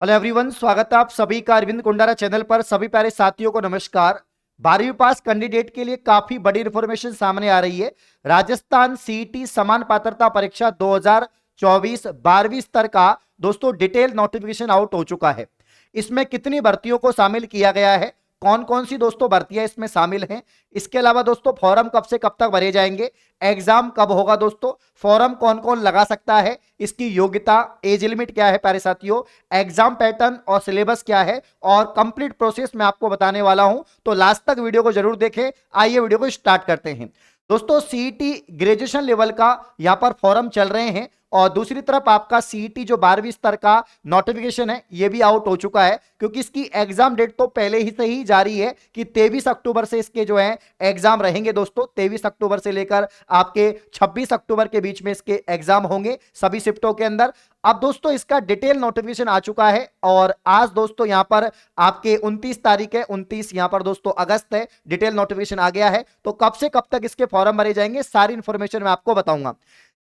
Hello everyone, स्वागत है आप सभी का अरविंद कुंडारा चैनल पर। सभी प्यारे साथियों को नमस्कार। 12वीं पास कैंडिडेट के लिए काफी बड़ी इंफॉर्मेशन सामने आ रही है। राजस्थान सीईटी समान पात्रता परीक्षा 2024 12वीं स्तर का दोस्तों डिटेल नोटिफिकेशन आउट हो चुका है। इसमें कितनी भर्तियों को शामिल किया गया है, कौन कौन सी दोस्तों भर्तियां इसमें शामिल हैं, इसके अलावा दोस्तों फॉर्म कब से कब तक भरे जाएंगे, एग्जाम कब होगा दोस्तों, फॉर्म कौन कौन लगा सकता है, इसकी योग्यता एज लिमिट क्या है प्यारे साथियों, एग्जाम पैटर्न और सिलेबस क्या है और कंप्लीट प्रोसेस मैं आपको बताने वाला हूं। तो लास्ट तक वीडियो को जरूर देखें। आइए वीडियो को स्टार्ट करते हैं। दोस्तों सीईटी ग्रेजुएशन लेवल का यहां पर फॉर्म चल रहे हैं और दूसरी तरफ आपका सीईटी जो 12वीं स्तर का नोटिफिकेशन है ये भी आउट हो चुका है, क्योंकि इसकी एग्जाम डेट तो पहले ही से ही जारी है कि 23 अक्टूबर से इसके जो है एग्जाम रहेंगे दोस्तों। 23 अक्टूबर से लेकर आपके 26 अक्टूबर के बीच में इसके एग्जाम होंगे सभी शिफ्टों के अंदर। अब दोस्तों इसका डिटेल नोटिफिकेशन आ चुका है और आज दोस्तों यहां पर आपके 29 तारीख है, 29 यहां पर दोस्तों अगस्त है, डिटेल नोटिफिकेशन आ गया है। तो कब से कब तक इसके फॉर्म भरे जाएंगे सारी इंफॉर्मेशन मैं आपको बताऊंगा।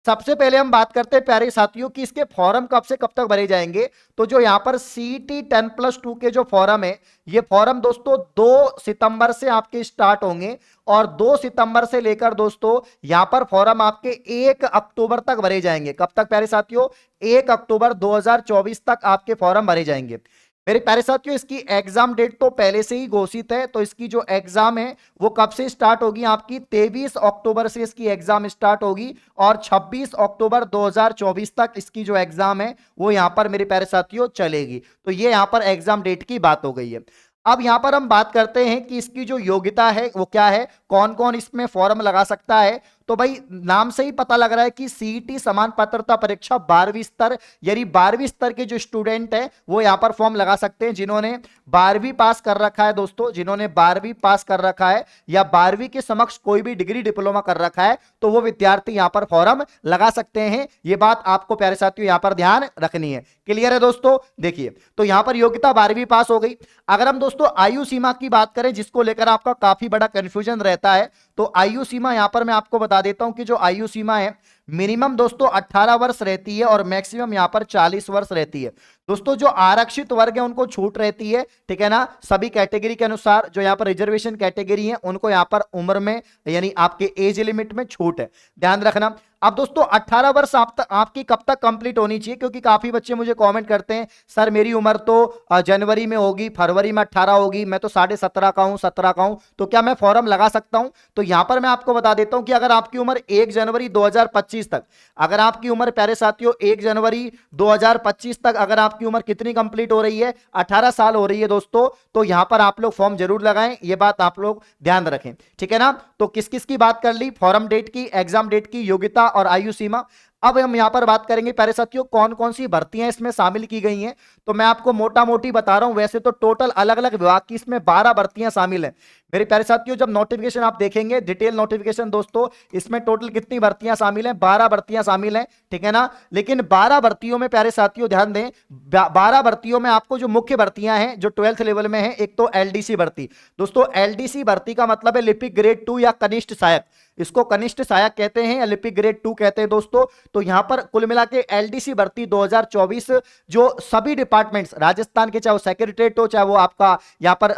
सबसे पहले हम बात करते हैं प्यारे साथियों कि इसके फॉर्म कब से कब तक भरे जाएंगे। तो जो यहां पर सीईटी 10+2 के जो फॉर्म है, ये फॉर्म दोस्तों 2 सितंबर से आपके स्टार्ट होंगे और 2 सितंबर से लेकर दोस्तों यहां पर फॉर्म आपके 1 अक्टूबर तक भरे जाएंगे। कब तक प्यारे साथियों? 1 अक्टूबर 2024 तक आपके फॉर्म भरे जाएंगे। मेरे प्यारे साथियों इसकी एग्जाम डेट तो पहले से ही घोषित है। तो इसकी जो एग्जाम है वो कब से स्टार्ट होगी? आपकी 23 अक्टूबर से इसकी एग्जाम स्टार्ट होगी और 26 अक्टूबर 2024 तक इसकी जो एग्जाम है वो यहां पर मेरे प्यारे साथियों चलेगी। तो ये यहां पर एग्जाम डेट की बात हो गई है। अब यहां पर हम बात करते हैं कि इसकी जो योग्यता है वो क्या है, कौन कौन इसमें फॉर्म लगा सकता है। तो भाई नाम से ही पता लग रहा है कि सीईटी समान पात्रता परीक्षा 12वीं स्तर, यानी 12वीं स्तर के जो स्टूडेंट हैं वो यहां पर फॉर्म लगा सकते हैं। जिन्होंने 12वीं पास कर रखा है दोस्तों, जिन्होंने 12वीं पास कर रखा है या 12वीं के समक्ष कोई भी डिग्री डिप्लोमा कर रखा है तो वो विद्यार्थी यहां पर फॉर्म लगा सकते हैं। ये बात आपको प्यारे साथियों यहां पर ध्यान रखनी है। क्लियर है दोस्तों? देखिए तो यहां पर योग्यता 12वीं पास हो गई। अगर हम दोस्तों आयु सीमा की बात करें, जिसको लेकर आपका काफी बड़ा कंफ्यूजन रहता है, तो आयु सीमा यहां पर मैं आपको बता देता हूं कि जो आयु सीमा है मिनिमम दोस्तों 18 वर्ष रहती है और मैक्सिमम यहां पर 40 वर्ष रहती है। दोस्तों जो आरक्षित वर्ग है उनको छूट रहती है, ठीक है ना, सभी कैटेगरी के अनुसार। जो यहां पर रिजर्वेशन कैटेगरी है उनको यहां पर उम्र में यानी आपके एज लिमिट में छूट है, ध्यान रखना। अब दोस्तों 18 वर्ष आपकी कब तक कंप्लीट होनी चाहिए? क्योंकि काफी बच्चे मुझे कमेंट करते हैं सर मेरी उम्र तो जनवरी में होगी, फरवरी में 18 होगी, मैं तो 17.5 का हूं, 17 का हूं, तो क्या मैं फॉर्म लगा सकता हूं? तो यहां पर मैं आपको बता देता हूं कि अगर आपकी उम्र 1 जनवरी 2025 तक, अगर आपकी उम्र प्यारे साथियों 1 जनवरी 2025 तक अगर आपकी उम्र कितनी कंप्लीट हो रही है, 18 साल हो रही है दोस्तों, तो यहां पर आप लोग फॉर्म जरूर लगाएं। ये बात आप लोग ध्यान रखें, ठीक है ना। तो किस किस की बात कर ली? फॉर्म डेट की, एग्जाम डेट की, योग्यता और आयु सीमा। अब हम यहां पर बात करेंगे प्यारे साथियों कौन कौन सी भर्तियां इसमें शामिल की गई हैं। तो मैं आपको मोटा मोटी बता रहा हूं, वैसे तो टोटल अलग अलग विभाग की इसमें 12 भर्तियां शामिल हैं। मेरे प्यारे साथियों जब नोटिफिकेशन आप देखेंगे, डिटेल नोटिफिकेशन दोस्तों, इसमें टोटल कितनी भर्तियां शामिल हैं? 12 भर्तियां शामिल हैं, ठीक है ना। लेकिन 12 भर्तियों में प्यारे साथियों ध्यान दें, 12 भर्तियों में आपको जो मुख्य भर्तियां हैं जो 12th लेवल में है, एक तो एलडीसी भर्ती। दोस्तों एलडीसी भर्ती का मतलब है लिपिक ग्रेड 2 या कनिष्ठ सहायक, इसको कनिष्ठ सहायक कहते हैं या लिपिक ग्रेड 2 कहते हैं दोस्तों। तो यहां पर कुल मिला के एलडीसी भर्ती 2024 जो सभी डिपार्टमेंट्स राजस्थान के, चाहे वो सेक्रेटरीट हो, चाहे वो आपका यहां पर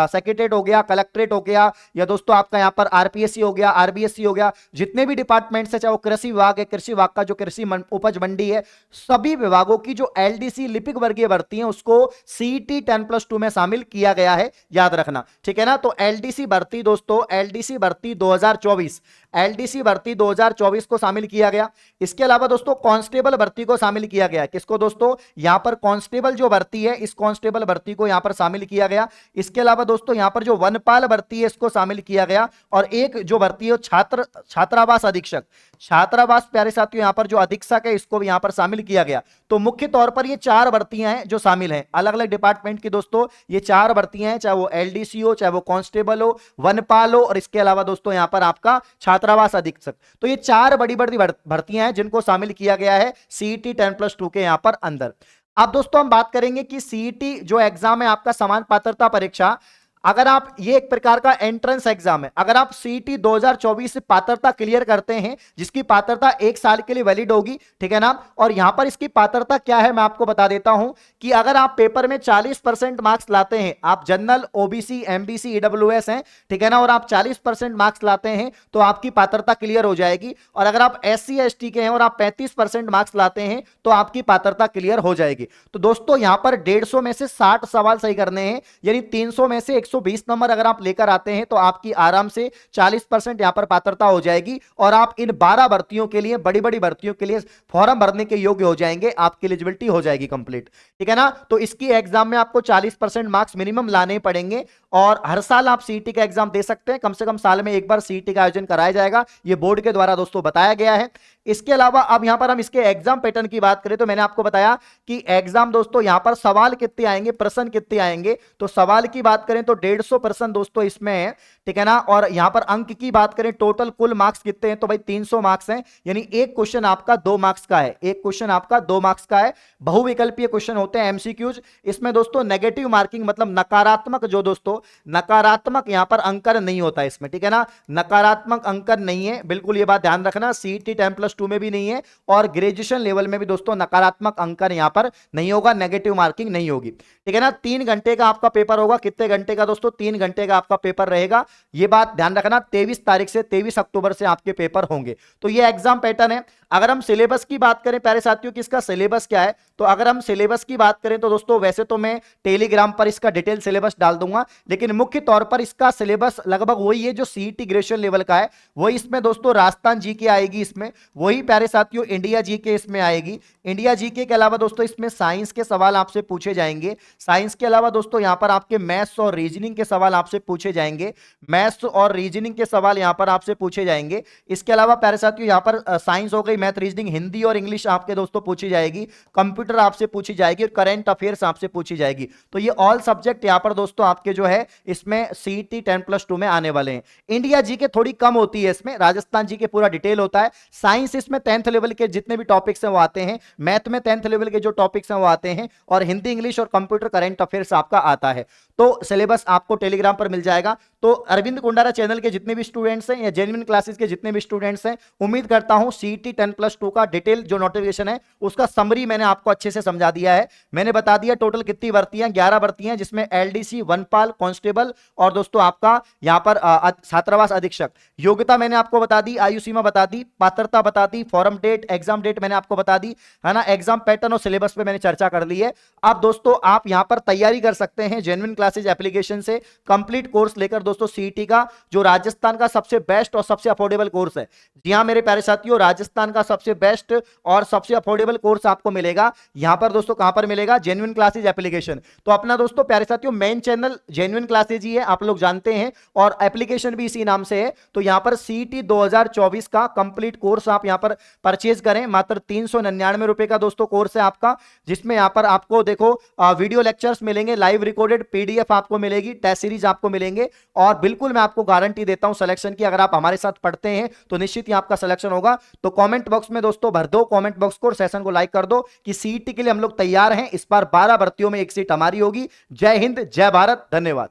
सेक्रेटरीट हो गया, कलेक्ट्रेट हो गया, या दोस्तों आपका यहां पर आरपीएससी हो गया, आरबीएससी हो गया, जितने भी डिपार्टमेंट्स है, चाहे वो कृषि विभाग है, कृषि विभाग का जो कृषि उपज मंडी है, सभी विभागों की जो एलडीसी लिपिक वर्गीय भर्ती है उसको सीईटी 10+2 में शामिल किया गया है, याद रखना, ठीक है ना। तो एलडीसी भर्ती दोस्तों, एलडीसी भर्ती 2024, एलडीसी भर्ती 2024 को शामिल किया गया। इसके अलावा दोस्तों कांस्टेबल भर्ती को शामिल किया गया। किसको दोस्तों? यहां पर कांस्टेबल जो भर्ती है, इस कांस्टेबल भर्ती को यहां पर शामिल किया गया। इसके अलावा दोस्तों यहां पर जो वनपाल भर्ती है इसको शामिल किया गया। और एक जो भर्ती है छात्रावास अधीक्षक, छात्रावास प्यारे साथियों यहां पर जो अधीक्षक है इसको भी यहां पर शामिल किया गया। तो मुख्य तौर पर ये 4 भर्तियां हैं जो शामिल हैं, अलग अलग डिपार्टमेंट की दोस्तों ये 4 भर्तियां हैं, चाहे वो एलडीसी हो, चाहे वो कांस्टेबल हो, वनपाल हो, और इसके अलावा दोस्तों यहां पर आपका छात्रावास अधीक्षक। तो ये 4 बड़ी बड़ी भर्तियां हैं जिनको शामिल किया गया है सीईटी 10+2 के यहां पर अंदर। अब दोस्तों हम बात करेंगे कि सीईटी जो एग्जाम है आपका समान पात्रता परीक्षा, अगर आप, ये एक प्रकार का एंट्रेंस एग्जाम है, अगर आप सीईटी 2024 से पात्रता क्लियर करते हैं, जिसकी पात्रता 1 साल के लिए वैलिड होगी, ठीक है ना, और यहां पर इसकी पात्रता क्या है मैं आपको बता देता हूं कि अगर आप पेपर में 40% मार्क्स लाते हैं, आप जनरल, ओबीसी, एमबीसी, ईडब्ल्यूएस हैं, ठीक है ना, और आप 40% मार्क्स लाते हैं तो आपकी पात्रता क्लियर हो जाएगी। और अगर आप एससी एसटी के हैं और आप 35% मार्क्स लाते हैं तो आपकी पात्रता क्लियर हो जाएगी। तो दोस्तों यहां पर 150 में से 60 सवाल सही करने हैं, यानी 300 में से 120 नंबर अगर आप लेकर आते हैं तो आपकी आराम से 40% यहां पर पात्रता हो जाएगी और आप इन 12 भर्तियों के लिए, बड़ी बड़ी भर्तियों के लिए फॉर्म भरने के योग्य हो जाएंगे, आपकी एलिजिबिलिटी हो जाएगी कंप्लीट, ठीक है ना। तो इसकी एग्जाम में आपको 40% मार्क्स मिनिमम लाने पड़ेंगे और हर साल आप सीईटी का एग्जाम दे सकते हैं, कम से कम साल में एक बार सीईटी का आयोजन कराया जाएगा, यह बोर्ड के द्वारा दोस्तों बताया गया है। इसके अलावा अब यहां पर हम इसके एग्जाम पैटर्न की बात करें तो मैंने आपको बताया कि एग्जाम दोस्तों यहां पर सवाल कितने आएंगे, प्रश्न कितने आएंगे, तो सवाल की बात करें तो 150 प्रश्न दोस्तों इसमें है, ठीक है ना। और यहां पर अंक की बात करें, टोटल कुल मार्क्स कितने हैं तो भाई 300 मार्क्स हैं, यानी एक क्वेश्चन आपका 2 मार्क्स का है, एक क्वेश्चन आपका 2 मार्क्स का है। बहुविकल्पीय क्वेश्चन होते हैं एमसीक्यूज, इसमें दोस्तों नेगेटिव मार्किंग मतलब नकारात्मक, जो दोस्तों नकारात्मक यहां पर अंकन नहीं होता इसमें, ठीक है ना, नकारात्मक अंकन नहीं है, बिल्कुल ये बात ध्यान रखना। सीईटी 10+2 में भी नहीं है और ग्रेजुएशन लेवल में भी दोस्तों नकारात्मक अंकन यहां पर नहीं होगा, नेगेटिव मार्किंग नहीं होगी, ठीक है ना। 3 घंटे का आपका पेपर होगा, कितने घंटे का दोस्तों, 3 घंटे का आपका पेपर रहेगा, ये बात ध्यान रखना। 23 तारीख से 23 अक्टूबर से आपके पेपर होंगे। तो ये एग्जाम पैटर्न है। अगर हम सिलेबस की बात करें प्यारे साथियों कि इसका सिलेबस क्या है, तो अगर हम सिलेबस की बात करें तो दोस्तों वैसे तो मैं टेलीग्राम पर इसका डिटेल सिलेबस डाल दूंगा, लेकिन मुख्य तौर पर इसका सिलेबस लगभग वही है जो सीईटी ग्रेजुएशन लेवल का है, वही इसमें दोस्तों राजस्थान जीके आएगी, इसमें वही प्यारे साथियों इंडिया जीके इसमें आएगी। इंडिया जीके के अलावा दोस्तों इसमें साइंस के सवाल आपसे पूछे जाएंगे, साइंस के अलावा दोस्तों यहां पर आपके मैथ्स और रीजनिंग के सवाल आपसे पूछे जाएंगे, मैथ्स और रीजनिंग के सवाल यहां पर आपसे पूछे जाएंगे। इसके अलावा प्यारे साथियों यहां पर साइंस हो गई, मैथ, रीजनिंग, हिंदी और इंग्लिश आपके दोस्तों पूछी जाएगी, कंप्यूटर आपसे पूछी जाएगी और करंट अफेयर्स आपसे पूछी जाएगी। तो ये ऑल सब्जेक्ट यहां पर दोस्तों आपके जो है इसमें सीईटी 10+2 में आने वाले हैं। इंडिया जीके थोड़ी कम होती है इसमें, राजस्थान जीके पूरा डिटेल होता है। साइंस इसमें 10th लेवल के जितने भी टॉपिक्स हैं वो आते हैं, मैथ में 10th लेवल के जो टॉपिक्स हैं वो आते हैं, और हिंदी, इंग्लिश और कंप्यूटर करंट अफेयर्स आपका आता है। तो सिलेबस आपको टेलीग्राम पर मिल जाएगा। तो अरविंद कुंडारा चैनल के जितने भी स्टूडेंट्स हैं या जेन्युइन क्लासेस के जितने भी स्टूडेंट्स हैं, उम्मीद करता हूं सीईटी 10+2 का डिटेल जो नोटिफिकेशन है उसका समरी मैंने आपको अच्छे से समझा दिया है। मैंने बता दिया टोटल कितनी भर्तियां, 11 भर्तियां, जिसमें एलडीसी, वनपाल, कांस्टेबल और दोस्तों आपका यहां पर छात्रावास अधीक्षक। योग्यता मैंने आपको बता दी, आयु सीमा बता दी, पात्रता बता दी, फॉर्म डेट, एग्जाम डेट मैंने आपको बता दी, है ना। एग्जाम पैटर्न और सिलेबस पे मैंने चर्चा कर ली है। अब दोस्तों आप यहां पर तैयारी कर सकते हैं जेन्युइन क्लासेज एप्लीकेशन से, कंप्लीट कोर्स लेकर दोस्तों सीईटी का, जो राजस्थान का सबसे बेस्ट और सबसे अफोर्डेबल कोर्स है। जी हां मेरे प्यारे साथियों, राजस्थान का सबसे बेस्ट और सबसे अफोर्डेबल कोर्स आपको मिलेगा यहां पर दोस्तों। कहां पर मिलेगा? Genuine classes application. तो अपना दोस्तों प्यारे साथियों मेन चैनल जेन्युइन क्लासेज ही है, आप लोग जानते हैं, और एप्लीकेशन भी इसी नाम से है। तो यहां पर सीईटी 2024 का कंप्लीट कोर्स आप यहां पर परचेज करें, मात्र 399 रुपए का दोस्तों कोर्स है आपका, जिसमें यहां पर आपको देखो वीडियो लेक्चर्स मिलेंगे, लाइव रिकॉर्डेड पीडीएफ आपको मिलेगी, टेस्ट सीरीज आपको मिलेंगे, और बिल्कुल मैं आपको गारंटी देता हूं सिलेक्शन की, अगर आप हमारे साथ पढ़ते हैं तो निश्चित ही आपका सिलेक्शन होगा। तो कमेंट बॉक्स में दोस्तों भर दो, कमेंट बॉक्स को, सेशन को लाइक कर दो कि सीईटी के लिए हम लोग तैयार हैं। इस बार 12 भर्तियों में एक सीट हमारी होगी। जय हिंद, जय भारत, धन्यवाद।